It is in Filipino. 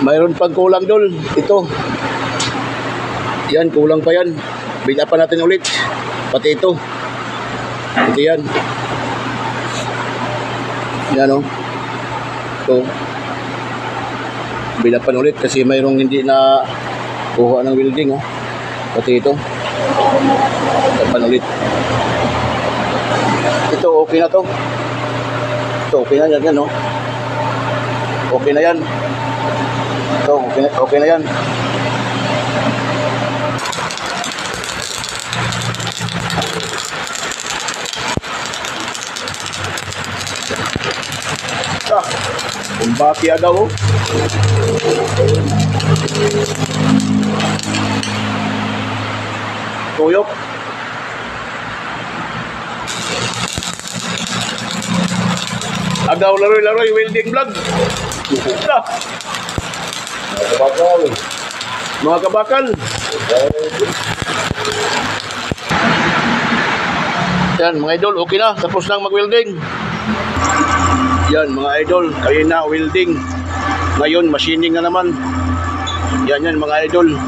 Mayroon pang kulang dol. Ito. Yan, kulang pa yan. Bila pa natin ulit. Pati ito. Ito yan. Yan o. Ito. Bila pa ulit kasi mayroong hindi na kuha ng welding o. Pati ito. Bila pa ulit. Ito okay na to. Ito okay na yan o. Okay na yan. Ito okay na yan. Kumbaki daw oh. Tuyok. Agaw laroy welding vlog. Mga kabakal. Yan mga idol, okay na. Tapos lang mag-welding. Yan mga idol, kayo na welding. Ngayon machining na naman. Yan mga idol.